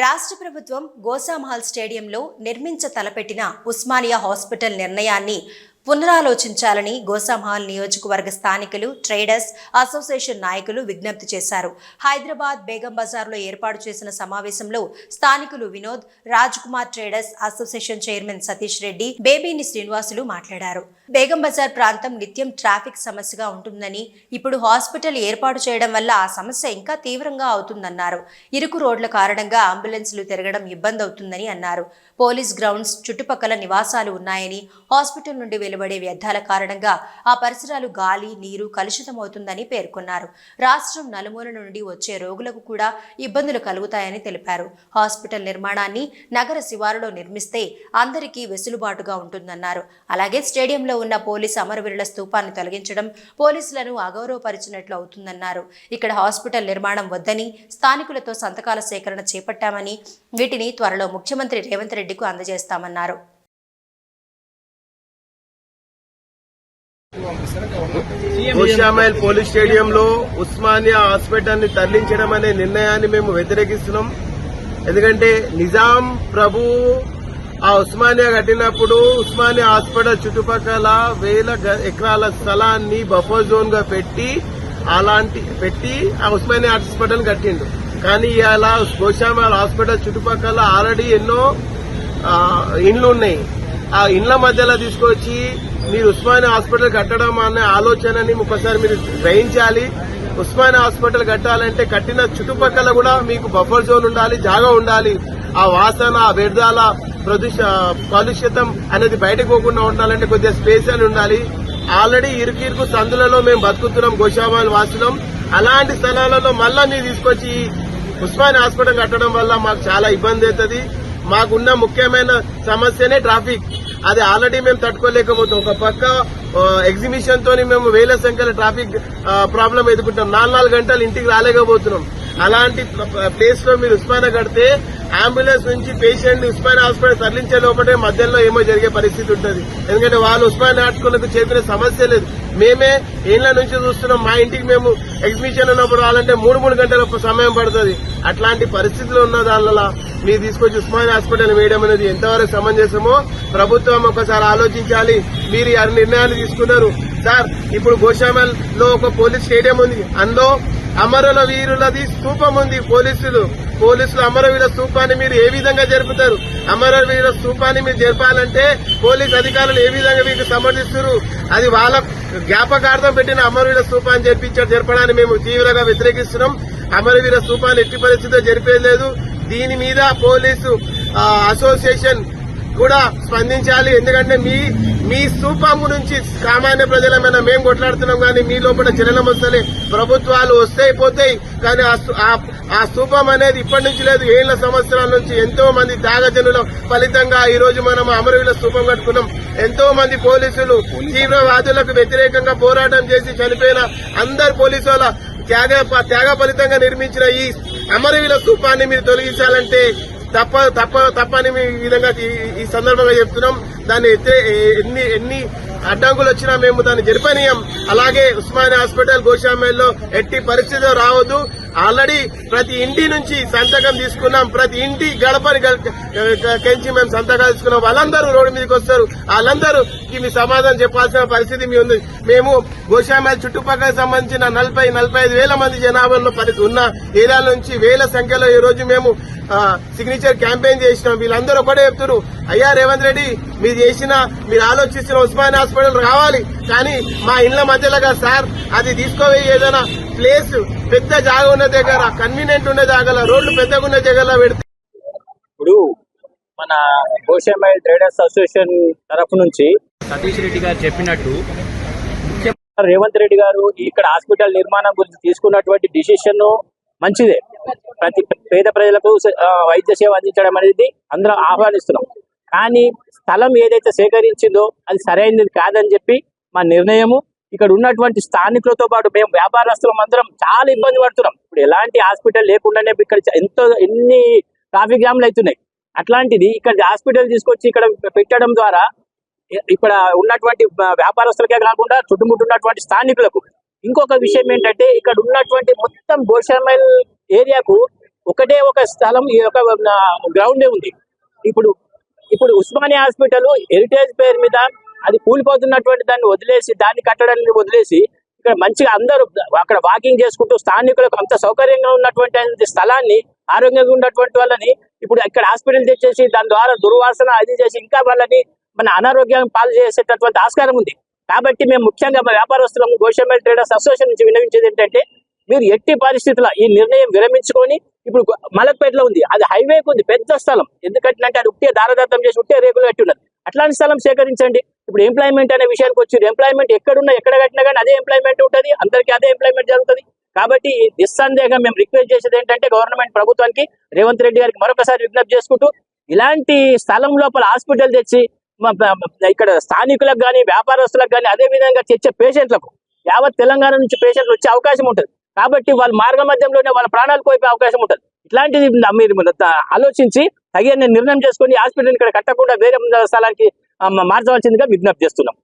రాష్ట్ర ప్రభుత్వం గోసామహల్ స్టేడియంలో తలపెట్టిన ఉస్మానియా హాస్పిటల్ నిర్ణయాన్ని పునరాలోచించాలని గోసామహల్ నియోజకవర్గ స్థానికులు, ట్రేడర్స్ అసోసియేషన్ నాయకులు విజ్ఞప్తి చేశారు. హైదరాబాద్ బేగం బజార్లో ఏర్పాటు చేసిన సమావేశంలో స్థానికులు Vinod, Raj Kumar, traders association chairman Satish Reddy, బేబీని శ్రీనివాసులు మాట్లాడారు. బేగం బజార్ ప్రాంతం నిత్యం ట్రాఫిక్ సమస్యగా ఉంటుందని, ఇప్పుడు హాస్పిటల్ ఏర్పాటు చేయడం వల్ల ఆ సమస్య ఇంకా తీవ్రంగా అవుతుందన్నారు. ఇరుకు రోడ్ల కారణంగా అంబులెన్సులు తిరగడం ఇబ్బంది అవుతుందని అన్నారు. పోలీస్ గ్రౌండ్స్ చుట్టుపక్కల నివాసాలు ఉన్నాయని, హాస్పిటల్ నుండి వెలువడే వ్యర్థాల కారణంగా ఆ పరిసరాలు గాలి, నీరు కలుషితమవుతుందని పేర్కొన్నారు. రాష్ట్రం నలుమూల నుండి వచ్చే రోగులకు కూడా ఇబ్బందులు కలుగుతాయని తెలిపారు. హాస్పిటల్ నిర్మాణాన్ని నగర శివారులో నిర్మిస్తే అందరికీ వెసులుబాటుగా ఉంటుందన్నారు. అలాగే స్టేడియంలో ఉన్న పోలీసు అమరవీరుల స్తూపాన్ని తొలగించడం పోలీసులను అగౌరవపరిచినట్లు అవుతుందన్నారు. ఇక్కడ హాస్పిటల్ నిర్మాణం వద్దని స్థానికులతో సంతకాల సేకరణ చేపట్టామని, వీటిని త్వరలో ముఖ్యమంత్రి రేవంత్ రెడ్డికి అందజేస్తామన్నారు. గోషామైల్ పోలీస్ స్టేడియంలో ఉస్మానియా హాస్పిటల్ ని తరలించడం అనే నిర్ణయాన్ని మేము వ్యతిరేకిస్తున్నాం. ఎందుకంటే నిజాం ప్రభు ఆ ఉస్మానియా కట్టినప్పుడు ఉస్మానియా హాస్పిటల్ చుట్టుపక్కల వేల ఎకరాల స్థలాన్ని బఫర్ జోన్ గా పెట్టి ఆ ఉస్మానియా హాస్పిటల్ కట్టిండు. కానీ ఇలా గోషామైల్ హాస్పిటల్ చుట్టుపక్కల ఆల్రెడీ ఎన్నో ఇండ్లు ఉన్నాయి. ఆ ఇండ్ల మధ్యలో తీసుకొచ్చి మీరు ఉస్మానియా హాస్పిటల్ కట్టడం అనే ఆలోచనని ఒకసారి మీరు గ్రహించాలి. ఉస్మానియా హాస్పిటల్ కట్టాలంటే కట్టిన చుట్టుపక్కల కూడా మీకు బఫర్ జోన్ ఉండాలి, జాగా ఉండాలి. ఆ వాసన, ఆ వ్యర్థాల కాలుష్యతం అనేది బయటకు పోకుండా ఉండాలంటే కొద్దిగా స్పేస్ అని ఉండాలి. ఆల్రెడీ ఇరుకు సందులలో మేము బతుకుతున్నాం, గోషామైల్ వాసులం. అలాంటి స్థలాలలో మళ్ళా మీరు తీసుకొచ్చి ఉస్మానియా హాస్పిటల్ కట్టడం వల్ల మాకు చాలా ఇబ్బంది అవుతుంది. మాకున్న ముఖ్యమైన సమస్యనే ట్రాఫిక్. అది ఆల్రెడీ మేము తట్టుకోలేకపోతాం. ఒక పక్క ఎగ్జిబిషన్ తోని మేము వేల సంఖ్యలో ట్రాఫిక్ ప్రాబ్లం ఎదుర్కొంటాం. 4 గంటలు ఇంటికి రాలేకపోతున్నాం. అలాంటి ప్లేస్ లో మీరు ఉస్మానియా కడితే అంబులెన్స్ నుంచి పేషెంట్ ని ఉస్మానియా హాస్పిటల్ తరలించే లోపలే మధ్యలో ఏమో జరిగే పరిస్థితి ఉంటుంది. ఎందుకంటే వాళ్ళు ఉస్మానియా హాస్పిటల్కు చెప్పిన సమస్య లేదు. మేమే ఏళ్ల నుంచి చూస్తున్నాం. మా ఇంటికి మేము ఎగ్జిబిషన్ ఉన్నప్పుడు రావాలంటే 3 గంటల సమయం పడుతుంది. అట్లాంటి పరిస్థితులు ఉన్న దానిలో మీరు తీసుకొచ్చి ఉస్మానియా హాస్పిటల్ వేయడం అనేది ఎంతవరకు సమంజసమో ప్రభుత్వం ఒకసారి ఆలోచించాలి. మీరు ఈ నిర్ణయాన్ని తీసుకున్నారు సార్. ఇప్పుడు గోషామైల్ లో ఒక పోలీస్ స్టేడియం ఉంది. అందులో అమరుల వీరులది స్తూపం ఉంది. పోలీసులు అమరవీరుల స్తూపాన్ని మీరు ఏ విధంగా జరుపుతారు? అమరవీరుల స్తూపాన్ని మీరు జరపాలంటే పోలీస్ అధికారులు ఏ విధంగా మీకు సమర్థిస్తున్నారు? అది వాళ్ళ జ్ఞాపకార్థం పెట్టిన అమరవీరుల స్తూపాన్ని జరపడాన్ని మేము తీవ్రంగా వ్యతిరేకిస్తున్నాం. అమరవీరుల స్తూపాన్ని ఎట్టి పరిస్థితిలో జరిపేది లేదు. దీని మీద పోలీసు అసోసియేషన్ కూడా స్పందించాలి. ఎందుకంటే మీ స్తూపం గురించి సామాన్య ప్రజలమైన మేము కొట్లాడుతున్నాం. కానీ మీ లోపల చలనం వస్తలే. ప్రభుత్వాలు వస్తాయి పోతాయి, కానీ ఆ స్తూపం అనేది ఇప్పటి నుంచి లేదు, 7 సంవత్సరాల నుంచి ఎంతో మంది త్యాగజనుల ఫలితంగా ఈ రోజు మనం అమరవీరుల స్తూపం కట్టుకున్నాం. ఎంతో మంది పోలీసులు తీవ్రవాదులకు వ్యతిరేకంగా పోరాటం చేసి చనిపోయిన అందరు పోలీసు వాళ్ళ త్యాగ ఫలితంగా నిర్మించిన ఈ అమరవీరుల స్తూపాన్ని మీరు తొలగించాలంటే తప్పని ఈ విధంగా ఈ సందర్భంగా చెప్తున్నాం. దాన్ని ఎన్ని అడ్డంకులు వచ్చినా మేము దాన్ని జరిపనీయం. అలాగే ఉస్మానియా హాస్పిటల్ గోషామైల్లో ఎట్టి పరిస్థితిలో రావద్దు. ఆల్రెడీ ప్రతి ఇంటి నుంచి సంతకం తీసుకున్నాం. ప్రతి ఇంటి గడపని కెంచి మేము సంతకాలు తీసుకున్నాం. వాళ్ళందరూ రోడ్డు మీదకి వస్తారు. వాళ్ళందరూకి మీ సమాధానం చెప్పాల్సిన పరిస్థితి మీ ఉంది. మేము గోషామైల్ చుట్టుపక్కల సంబంధించిన 40-45 వేల మంది జనాభాలో ఉన్న ఏరియాల నుంచి వేల సంఖ్యలో ఈ రోజు మేము సిగ్నేచర్ క్యాంపెయిన్ చేసినాం. వీళ్ళందరూ ఒకటే చెప్తున్నారు, అయ్యా రేవంత్ రెడ్డి మీరు ఆలోచిస్తున్న ఉస్మానియా హాస్పిటల్ రావాలి, కానీ మా ఇండ్ల మధ్యలోగా సార్ అది తీసుకోవే ఏదైనా ప్లేస్ పెద్ద జాగా ఉన్న దగ్గర, కన్వీనియంట్ ఉన్న జాగాలో, రోడ్లు పెద్దగా ఉన్న జాగాలో పెడితే. ఇప్పుడు మన గోషామైల్ ట్రేడర్స్ అసోసియేషన్ తరఫు నుంచి సతీష్ రెడ్డి గారు చెప్పినట్టు ముఖ్యమంత్రి రేవంత్ రెడ్డి గారు ఇక్కడ హాస్పిటల్ నిర్మాణం గురించి తీసుకున్నటువంటి డిసిషన్ మంచిదే. ప్రతి పేద ప్రజలకు వైద్య సేవ అందించడం అనేది అందరం ఆహ్వానిస్తున్నాం. కానీ స్థలం ఏదైతే సేకరించిందో అది సరైనది కాదని చెప్పి మా నిర్ణయము. ఇక్కడ ఉన్నటువంటి స్థానికులతో పాటు మేము వ్యాపారస్తులం అందరం చాలా ఇబ్బంది పడుతున్నాం. ఇప్పుడు ఎలాంటి హాస్పిటల్ లేకుండానే ఇక్కడ ఎన్ని ట్రాఫిక్ జామ్లు అవుతున్నాయి. అట్లాంటిది ఇక్కడ హాస్పిటల్ తీసుకొచ్చి ఇక్కడ పెట్టడం ద్వారా ఇక్కడ ఉన్నటువంటి వ్యాపారస్తులకే కాకుండా చుట్టుముట్టున్నటువంటి స్థానికులకు ఇంకొక విషయం ఏంటంటే ఇక్కడ ఉన్నటువంటి మొత్తం గోషామైల్ ఏరియాకు ఒకటే ఒక స్థలం, ఈ యొక్క గ్రౌండే ఉంది. ఇప్పుడు ఉస్మానియా హాస్పిటల్ హెరిటేజ్ పేరు మీద అది కూలిపోతున్నటువంటి దాన్ని వదిలేసి, దాన్ని కట్టడాన్ని వదిలేసి ఇక్కడ మంచిగా అందరూ అక్కడ వాకింగ్ చేసుకుంటూ స్థానికులకు అంత సౌకర్యంగా ఉన్నటువంటి స్థలాన్ని, ఆరోగ్యంగా ఉన్నటువంటి వాళ్ళని ఇప్పుడు ఇక్కడ హాస్పిటల్ తెచ్చేసి దాని ద్వారా దుర్వాసన అది చేసి ఇంకా వాళ్ళని మన అనారోగ్యం పాలు చేసేటటువంటి ఆస్కారం ఉంది. కాబట్టి మేము ముఖ్యంగా వ్యాపారస్తులం గోషామైల్ ట్రేడర్స్ అసోసియేషన్ నుంచి విన్నవించేది ఏంటంటే, మీరు ఎట్టి పరిస్థితుల్లో ఈ నిర్ణయం విరమించుకొని, ఇప్పుడు మలక్పేటలో ఉంది, అది హైవేకి ఉంది, పెద్ద స్థలం. ఎందుకంటే అది ఉట్టే దారదత్తం చేసి ఉట్టే రేకులు కట్టి ఉన్నది. అట్లాంటి స్థలం సేకరించండి. ఇప్పుడు ఎంప్లాయ్మెంట్ అనే విషయానికి వచ్చి, ఎంప్లాయ్మెంట్ ఎక్కడున్నా ఎక్కడ కట్టినా కానీ అదే ఎంప్లాయ్మెంట్ ఉంటుంది, అందరికీ అదే ఎంప్లాయ్మెంట్ జరుగుతుంది. కాబట్టి నిస్సందేహంగా మేము రిక్వెస్ట్ చేసేది ఏంటంటే, గవర్నమెంట్ ప్రభుత్వానికి, రేవంత్ రెడ్డి గారికి మరొకసారి విజ్ఞప్తి చేసుకుంటూ, ఇలాంటి స్థలం లోపల హాస్పిటల్ తెచ్చి ఇక్కడ స్థానికులకు కానీ వ్యాపారస్తులకు కానీ అదే విధంగా తెచ్చే పేషెంట్లకు యావత్ తెలంగాణ నుంచి పేషెంట్లు వచ్చే అవకాశం ఉంటుంది. కాబట్టి వాళ్ళ మార్గ మధ్యంలోనే వాళ్ళ ప్రాణాలు కోల్పోయే అవకాశం ఉంటుంది. ఇట్లాంటిది మీరు ఆలోచించి తగిన నిర్ణయం చేసుకొని హాస్పిటల్ ఇక్కడ కట్టకుండా వేరే స్థలానికి మార్చవలసిందిగా విజ్ఞప్తి చేస్తున్నాం.